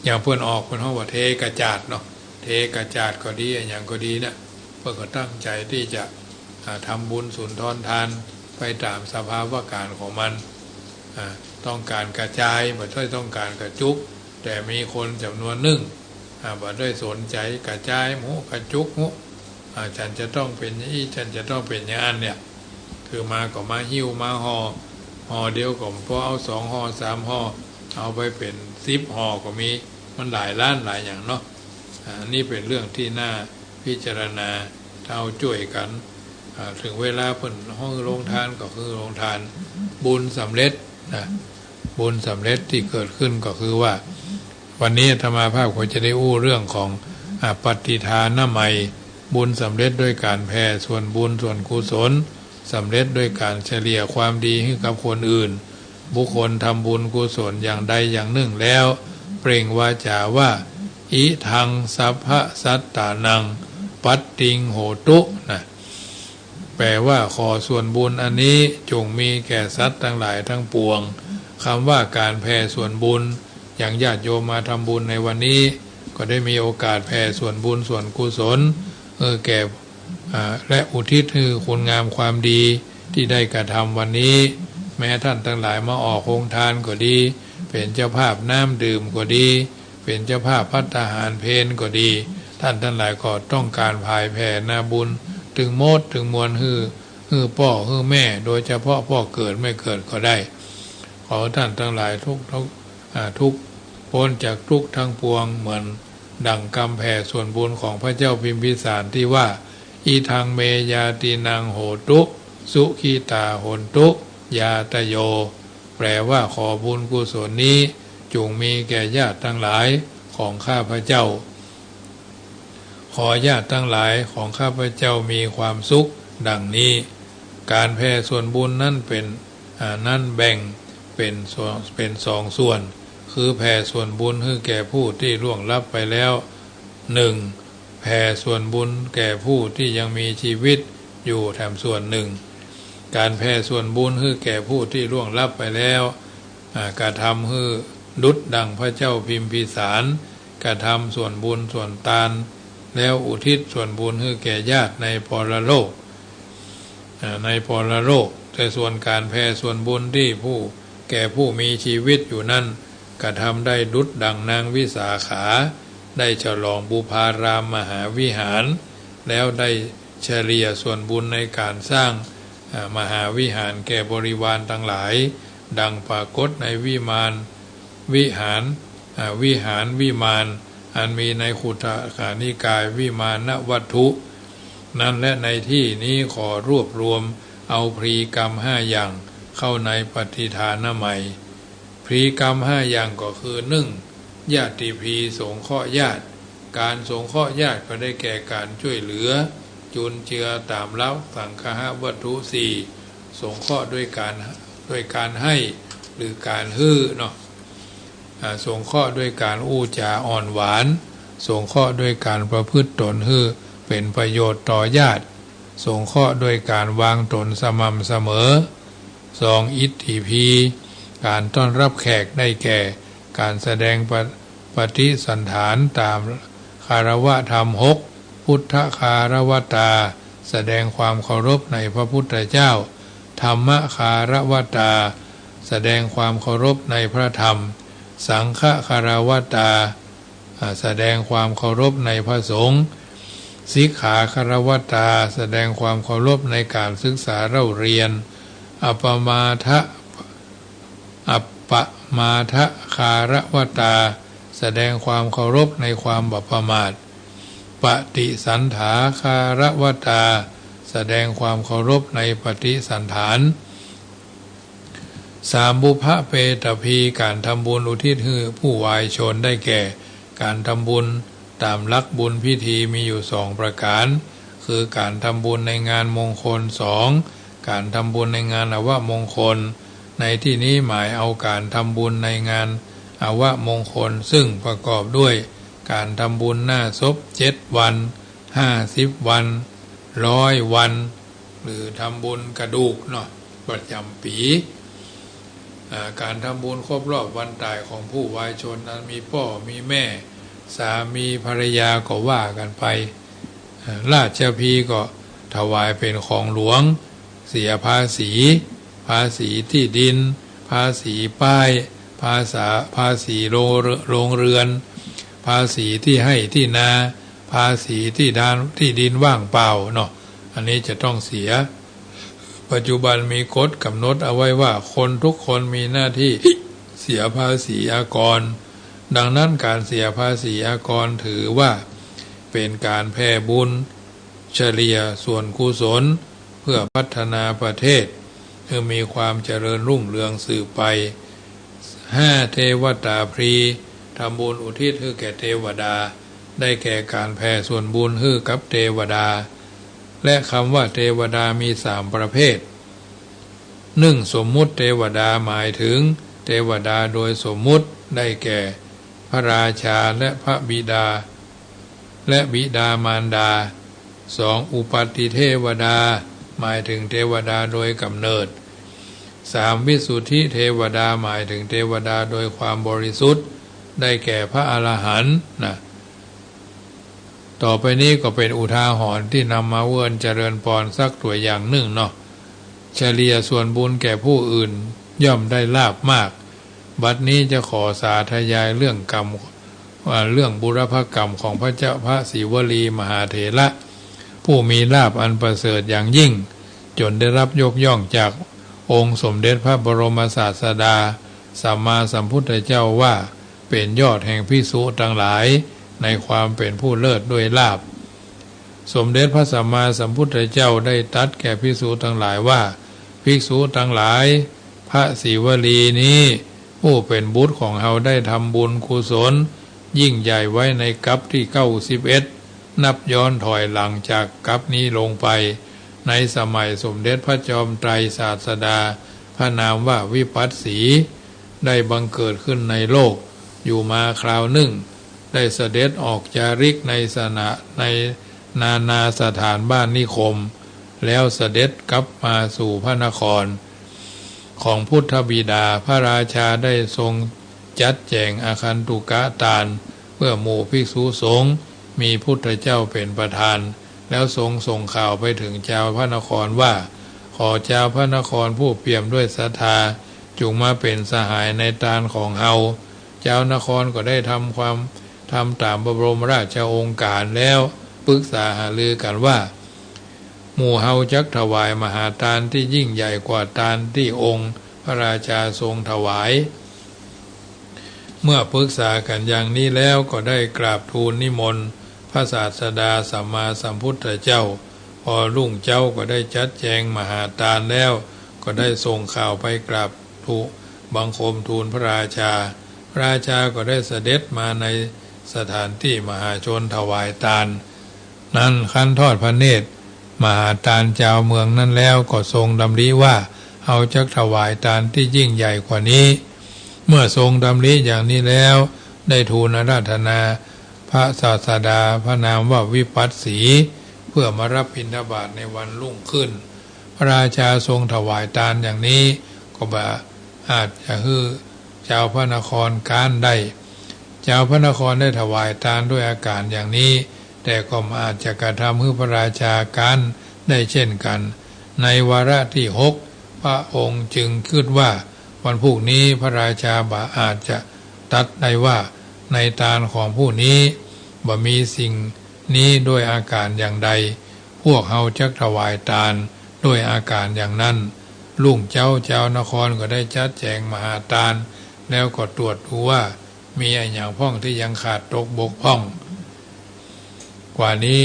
อย่างเพิ่นออกเพิ่นว่าเทกระจาดเนาะเทกระจาดก็ดีอย่างก็ดีนะเพิ่นก็ตั้งใจที่จะทำบุญสุนทรทานไปตามสภาวะการของมันต้องการกระจายบ่ใช่ต้องการกระจุกแต่มีคนจำนวนหนึ่งบ่ได้สนใจกระจายหมูกระจุกหมูฉันจะต้องเป็นอย่างนี้ฉันจะต้องเป็นอย่างนั้นเนี่ยคือมาก็มาหิ้วมาห่อเดียวก็พอเอา2ห่อ3ห่อเอาไปเป็น10ห่อก็มีมันหลายล้านหลายอย่างเนาะนี่เป็นเรื่องที่น่าพิจารณาเท่าช่วยกันถึงเวลาเพิ่นห้องโรงทานก็คือโรงทานบุญสำเร็จนะบุญสำเร็จที่เกิดขึ้นก็คือว่าวันนี้ธรรมาภาพก็จะได้อู้เรื่องของปฏิทานใหม่บุญสำเร็จด้วยการแผ่ส่วนบุญส่วนกุศลสำเร็จด้วยการเฉลี่ยความดีให้กับคนอื่นบุคคลทำบุญกุศลอย่างใดอย่างหนึ่งแล้วเปล่งวาจาว่าอิทังสัพพะสัตตานังปัตติงโหตุนะแปลว่าขอส่วนบุญอันนี้จงมีแก่สัตว์ทั้งหลายทั้งปวงคำว่าการแผ่ส่วนบุญอย่างญาติโยมมาทำบุญในวันนี้ก็ได้มีโอกาสแผ่ส่วนบุญส่วนกุศลแก่และอุทิศให้คุณงามความดีที่ได้กระทำวันนี้แม้ท่านทั้งหลายมาออกโรงทานก็ดีเป็นเจ้าภาพน้ำดื่มก็ดีเป็นเจ้าภาพภัตตาหารเพลก็ดีท่านทั้งหลายก็ต้องการพายแผ่นาบุญถึงโมดถึงมวลฮือพ่อฮือแม่โดยเฉพาะพ่อเกิดไม่เกิดก็ได้ขอท่านทั้งหลายทุกพ้นจากทุกทั้งปวงเหมือนดั่งกำแผ่ส่วนบุญของพระเจ้าพิมพิสารที่ว่าอีทางเมยาตินังโหตุสุขีตาโหนตุยาตโยแปลว่าขอบุญกุศลนี้จงมีแก่ญาติทั้งหลายของข้าพระเจ้าขอญาติทั้งหลายของข้าพเจ้ามีความสุขดังนี้การแผ่ส่วนบุญนั่นเป็นนั่นแบ่งเป็น2ส่วนคือแผ่ส่วนบุญให้แก่ผู้ที่ล่วงลับไปแล้ว1แผ่ส่วนบุญแก่ผู้ที่ยังมีชีวิตอยู่แถมส่วนหนึ่งการแผ่ส่วนบุญให้แก่ผู้ที่ล่วงลับไปแล้วกระทำให้ดุจดังพระเจ้าพิมพิสารกระทำส่วนบุญส่วนทานแล้วอุทิศส่วนบุญให้แก่ญาติในปรโลกแต่ส่วนการแผ่ส่วนบุญที่แก่ผู้มีชีวิตอยู่นั้นกระทำได้ดุจดังนางวิสาขาได้ฉลองบุพารามมหาวิหารแล้วได้เฉลี่ยส่วนบุญในการสร้างมหาวิหารแก่บริวารทั้งหลายดังปรากฏในวิหารวิมานอันมีในขุทกานิกายวิมานวัตถุนั้นและในที่นี้ขอรวบรวมเอาพรีกรรม5อย่างเข้าในปฏิทานใหม่พรีกรรม5อย่างก็คือ1ญาติพรีสงเคราะห์ญาติการสงเคราะห์ญาติก็ได้แก่การช่วยเหลือจุนเจือตามเล้าสังฆะวัตถุ4สงเคราะห์ด้วยการให้หรือการฮื้อเนาะสงเคราะห์ด้วยการอู้จาอ่อนหวานสงเคราะห์ด้วยการประพฤติตนฮื้อเป็นประโยชน์ต่อญาติสงเคราะห์ด้วยการวางตนสม่ำเสมอ2อิทธิพีการต้อนรับแขกได้แก่การแสดงปฏิสันฐานตามคารวะธรรม6พุทธคารวตาแสดงความเคารพในพระพุทธเจ้าธรรมคารวตาแสดงความเคารพในพระธรรมสังฆคารวตาแสดงความเคารพในพระสงฆ์ สิกขาคารวตาแสดงความเคารพในการศึกษาเล่าเรียนอัปปมาทะคารวตาแสดงความเคารพในความบัพประมาทปฏิสันถาคารวตาแสดงความเคารพในปฏิสันฐานสามบุพเพตพีการทำบุญอุทิศให้ผู้วายชนได้แก่การทำบุญตามหลักบุญพิธีมีอยู่สองประการคือการทำบุญในงานมงคลสองการทำบุญในงานอวมงคลในที่นี้หมายเอาการทำบุญในงานอวมงคลซึ่งประกอบด้วยการทำบุญหน้าศพ7 วัน50 วัน100 วันหรือทำบุญกระดูกเนาะประจำปีการทำบุญครบรอบวันตายของผู้วายชนนั้นมีพ่อมีแม่สามีภรรยาก็ว่ากันไปราชพีก็ถวายเป็นของหลวงเสียภาษีที่ดินภาษีป้ายภาษีโรงเรือนภาษีที่ให้ที่นาภาษีที่ดินว่างเปล่าเนาะอันนี้จะต้องเสียปัจจุบันมีกฎกำหนดเอาไว้ว่าคนทุกคนมีหน้าที่เสียภาษีอากรดังนั้นการเสียภาษีอากรถือว่าเป็นการแผ่บุญเฉลี่ยส่วนกุศลเพื่อพัฒนาประเทศเพื่อมีความเจริญรุ่งเรืองสืบไป5เทวตาพรีทำบุญอุทิศให้แก่เทวดาได้แก่การแผ่ส่วนบุญให้กับเทวดาและคำว่าเทวดามี3ประเภท1สมมุติเทวดาหมายถึงเทวดาโดยสมมุติได้แก่พระราชาและพระบิดาและบิดามารดา2อุปัติเทวดาหมายถึงเทวดาโดยกำเนิด3วิสุทธิเทวดาหมายถึงเทวดาโดยความบริสุทธิ์ได้แก่พระอรหันต์นะต่อไปนี้ก็เป็นอุทาหรณ์ที่นำมาเวิร์นเจริญพรสักตัวอย่างหนึ่งเนาะเฉลี่ยส่วนบุญแก่ผู้อื่นย่อมได้ลาภมากบัดนี้จะขอสาธยายเรื่องกรรมเรื่องบุรพกรรมของพระเจ้าพระศิวลีมหาเถระผู้มีลาภอันประเสริฐอย่างยิ่งจนได้รับยกย่องจากองค์สมเด็จพระบรมศาสดาสัมมาสัมพุทธเจ้าว่าเป็นยอดแห่งภิกษุทั้งหลายในความเป็นผู้เลิศด้วยลาภสมเด็จพระสัมมาสัมพุทธเจ้าได้ตรัสแก่ภิกษุทั้งหลายว่าภิกษุทั้งหลายพระศิวลีนี้ผู้เป็นบุตรของเราได้ทำบุญกุศลยิ่งใหญ่ไว้ในกัปที่91นับย้อนถอยหลังจากกัปนี้ลงไปในสมัยสมเด็จพระจอมไตรศาสดาพระนามว่าวิปัสสีได้บังเกิดขึ้นในโลกอยู่มาคราวหนึ่งได้เสด็จออกจาริกในนานาสถานบ้านนิคมแล้วเสด็จกลับมาสู่พระนครของพุทธบิดาพระราชาได้ทรงจัดแจงอาคันตุกะทานเพื่อหมู่ภิกษุสงฆ์มีพุทธเจ้าเป็นประธานแล้วทรงส่งข่าวไปถึงเจ้าพระนครว่าขอเจ้าพระนครผู้เปี่ยมด้วยศรัทธาจงมาเป็นสหายในทานของเฮาเจ้านครก็ได้ทำตามบรมราชโองการแล้วปรึกษาหารือกันว่าหมู่เฮาจักถวายมหาทานที่ยิ่งใหญ่กว่าทานที่องค์พระราชาทรงถวายเมื่อปรึกษากันอย่างนี้แล้วก็ได้กราบทูลนิมนต์พระศาสดาสัมมาสัมพุทธเจ้าพอรุ่งเจ้าก็ได้จัดแจงมหาทานแล้วก็ได้ส่งข่าวไปกราบบังคมทูลพระราชาพระราชาก็ได้เสด็จมาในสถานที่มหาชนถวายทานนั้นขั้นทอดพระเนตรมหาทานเจ้าเมืองนั้นแล้วก็ทรงดำริว่าเอาจักถวายทานที่ยิ่งใหญ่กว่านี้เมื่อทรงดำริอย่างนี้แล้วได้ทูลอาราธนาพระศาสดาพระนามว่าวิปัสสีเพื่อมารับบิณฑบาตในวันรุ่งขึ้นพระราชาทรงถวายทานอย่างนี้ก็อาจจะฮือเจ้าพระนครการได้เจ้าพระนครได้ถวายทานด้วยอาการอย่างนี้แต่ก็อาจจะกระทำให้พระราชาการได้เช่นกันในวาระที่6พระองค์จึงคิดว่าวันพรุ่งนี้พระราชาอาจจะตัดได้ว่าในทานของผู้นี้บ่มีสิ่ง นี้ด้วยอาการอย่างใดพวกเฮาจักถวายทานด้วยอาการอย่างนั้นลุงเจ้านครก็ได้จัดแจงมหาทานแล้วก็ตรวจดูว่ามีอย่างพ้องที่ยังขาดตกบกพร่องกว่านี้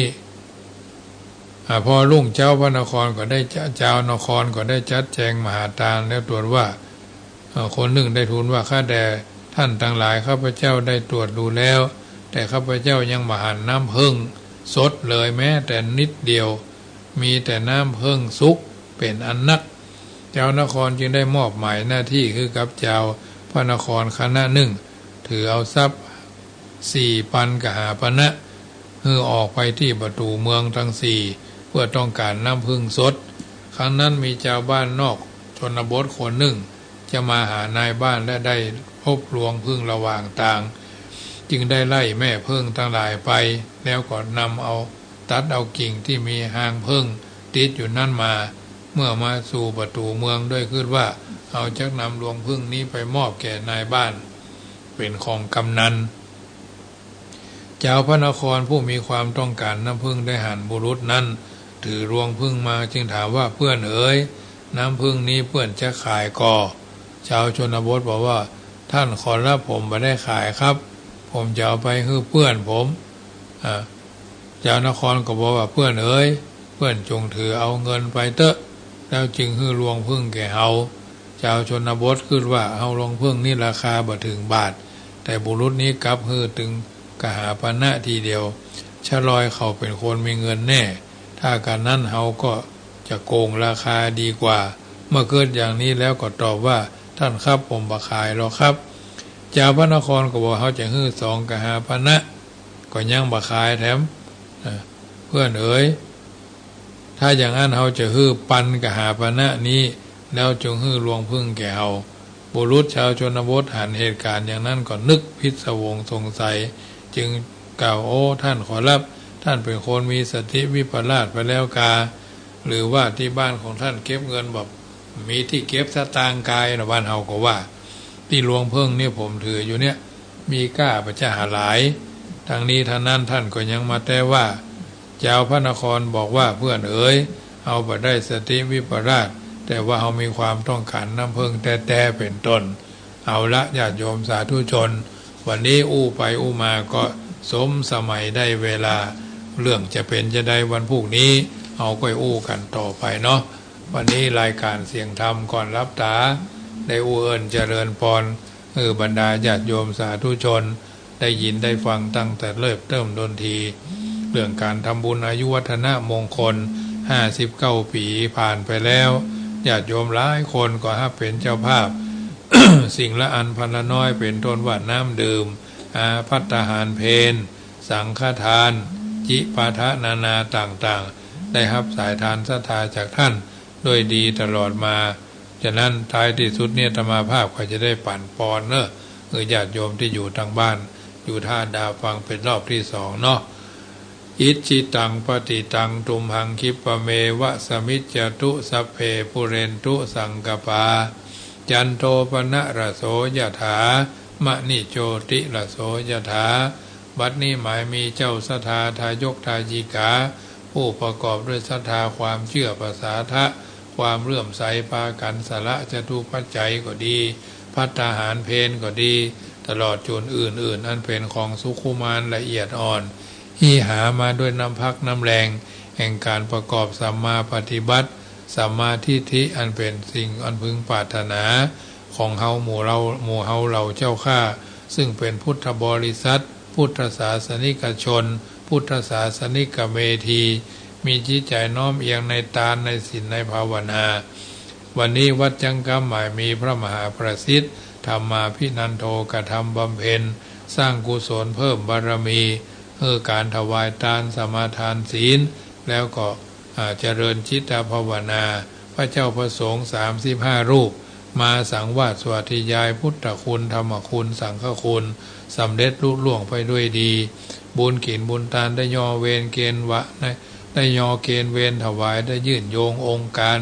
พอลุงเจ้าพระนครก็ได้เจ้านครก็ได้จัดแจงมหาทานแล้วตรวจว่าคนหนึ่งได้ทูลว่าข้าแต่ท่านทั้งหลายข้าพเจ้าได้ตรวจดูแล้วแต่ข้าพเจ้ายังมหันน้ำพึ่งสดเลยแม้แต่นิดเดียวมีแต่น้ำพึ่งสุกเป็นอันนักเจ้านครจึงได้มอบหมายหน้าที่คือกับเจ้าพระนครคณะหนึ่งถือเอาทรัพย์4,000 กหาปณะออกไปที่ประตูเมืองทั้ง4เพื่อต้องการน้ำพึ่งสดครั้งนั้นมีชาวบ้านนอกชนบทคนหนึ่งจะมาหานายบ้านและได้พบรวงพึ่งระหว่างต่างจึงได้ไล่แม่พึ่งทั้งหลายไปแล้วก็นำเอาตัดเอากิ่งที่มีหางพึ่งติดอยู่นั่นมาเมื่อมาสู่ประตูเมืองด้วยคิดว่าเอาจักนำรวงพึ่งนี้ไปมอบแก่นายบ้านเป็นของกำนันเจ้าพระนครผู้มีความต้องการน้ำพึ่งได้หันบุรุษนั้นถือรวงพึ่งมาจึงถามว่าเพื่อนเอ๋ยน้ำพึ่งนี้เพื่อนจะขายก่อชาวชนบทบอกว่าท่านขอรับผมไม่ได้ขายครับผมจะเอาไปให้เพื่อนผมเจ้านครก็บอกว่าเพื่อนเอ๋ยเพื่อนจงถือเอาเงินไปเถอะแล้วจึงให้รวงพึ่งแก่เฮาชาวชนบทคิดว่าเฮารวงพึ่งนี่ราคาบ่ถึงบาทแต่บุรุษนี้กลับให้ถึงกหาปณะทีเดียวชะลอยเขาเป็นคนมีเงินแน่ถ้าการนั้นเฮาก็จะโกงราคาดีกว่าเมื่อเกิดอย่างนี้แล้วก็ตอบว่าท่านครับผมบ่ขายหรอกครับเจ้าพระนครก็บอกเขาจะฮื้อ2 กหาปณะก็ยังบ่ขายแถมเพื่อนเอ๋ยถ้าอย่างนั้นเขาจะฮื้อ1,000 กหาปณะนี้แล้วจงฮื้อรวงพึ่งแก่เฮาบุรุษชาวชนบทหันเหตุการณ์อย่างนั้นก็นึกพิศวงสงสัยจึงกล่าวโอ้ท่านขอรับท่านเป็นคนมีสติวิปลาสไปแล้วกาหรือว่าที่บ้านของท่านเก็บเงินแบบมีที่เก็บสตางค์กายนะบ้านเฮาก็ว่าที่รวงพึ่งนี่ผมถืออยู่เนี่ยมีก้าประชาหลายทางนี้ทางนั้นท่านก็ยังมาแต่ว่าเจ้าพระนครบอกว่าเพื่อนเอ๋ยเอาบ่ได้สติวิปลาสแต่ว่าเขามีความต้องการน้ำพึ่งแต่เป็นต้นเอาละญาติโยมสาธุชนวันนี้อู้ไปอู้มาก็สมสมัยได้เวลาเรื่องจะเป็นจะได้วันพรุ่งนี้เอาก็อู้กันต่อไปเนาะวันนี้รายการเสียงธรรมก่อนรับตาได้อู้เอิญเจริญพรบรรดาญาติโยมสาธุชนได้ยินได้ฟังตั้งแต่เริ่มดนทีเรื่องการทำบุญอายุวัฒนะมงคล59 ปีผ่านไปแล้วญาติโยมหลายคนก็ให้เป็นเจ้าภาพ สิ่งละอันพันละน้อยเป็นต้นว่าน้ำดื่มภัตตาหารเพลสังฆทานจิปาทะนานาต่างๆได้รับสายทานศรัทธาจากท่านด้วยดีตลอดมาฉะนั้นท้ายที่สุดเนี่ยธรรมาภาพก็จะได้ปั่นปอนญาติโยมที่อยู่ทางบ้านอยู่ท่าดาวฟังเป็นรอบที่2เนาะอิจิตังปฏิตังตุมหังคิปเมวะสมิจจตุสัพเพปุเรนตุสังกปาจันโทปนะระโสยถามะนิโชติระโสยถาบัดนี้หมายมีเจ้าศรัทธาทายกทายิกาผู้ประกอบด้วยศรัทธาความเชื่อภาษาทะความเลื่อมใสปากันสละจตุปัจจัยก็ดีภัตตาหารเพลก็ดีตลอดจนอื่นอันเป็นของสุขุมานละเอียดอ่อนที่หามาด้วยน้ำพักน้ำแรงแห่งการประกอบสัมมาปฏิบัติสัมมาทิฏฐิอันเป็นสิ่งอันพึงปรารถนาของเฮาหมู่เฮาเราเจ้าข้าซึ่งเป็นพุทธบริษัทพุทธศาสนิกชนพุทธศาสนิกเมธีมีจิตใจน้อมเอียงในทานในศีลในภาวนาวันนี้วัดจังกำหมายมีพระมหาประสิทธิ์ธรรมาภินันโทกระทำบำเพ็ญสร้างกุศลเพิ่มบารมีการถวายทานสมาทานศีลแล้วก็เจริญจิตภาวนาพระเจ้าประสงค์35 รูปมาสังวาสสวัสดิยายพุทธคุณธรรมคุณสังฆคุณสำเร็จลุล่วงไปด้วยดีบุญกินบุญทานได้ยอเวรเกณฑ์วะได้ยอเกณฑ์เวรถวายได้ยื่นโยงองค์การ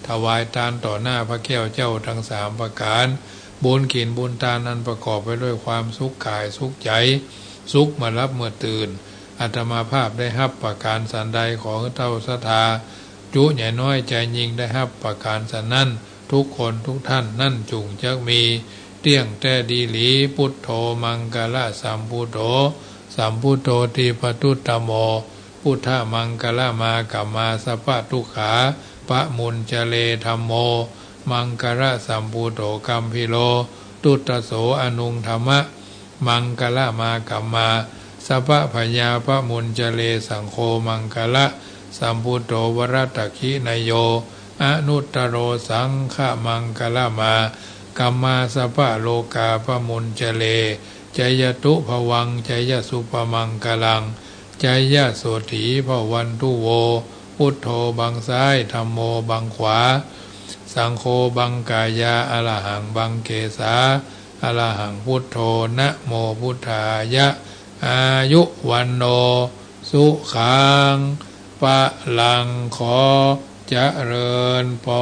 ถวายทานต่อหน้าพระแก้วเจ้าทั้ง3 ประการบุญกินบุญทานนั้นประกอบไปด้วยความสุขกายสุขใจสุขมารับเมื่อตื่น อาตมาภาพได้รับประการสันใดของเต้าศรัทธาจุใหญ่น้อยใจยิงได้รับประการสันนั้นทุกคนทุกท่านนั่นจุงจักมีเตี้ยงแต่ดีหลีพุทโธมังกะละสัมพุทโธสัมพุทโธติปตุตตโมพุทธมังกะละมากัมมาสัพพทุกขาปะมุญเจเลธัมโมมังกะละสัมพุทโธกัมพิโลตุตโสอนุงธรรมะมังกะละมากัมมาสัพพะญาปะมุญเจเลสังโฆมังกะละสัมพุทโธวรตคินโยอนุตตโรสังฆมังกะละมากัมมาสัพพะโลกาปะมุญเจเลจยตุภวังจยสุปมังกลังจยโสถีภวันตุโวพุทโธบังซ้ายธัมโมบังขวาสังโฆบังกายาอรหังบังเกสาอรหังพุทโธนะโมพุทธายะอายุวันโนสุขังปะลังขอเจริญพร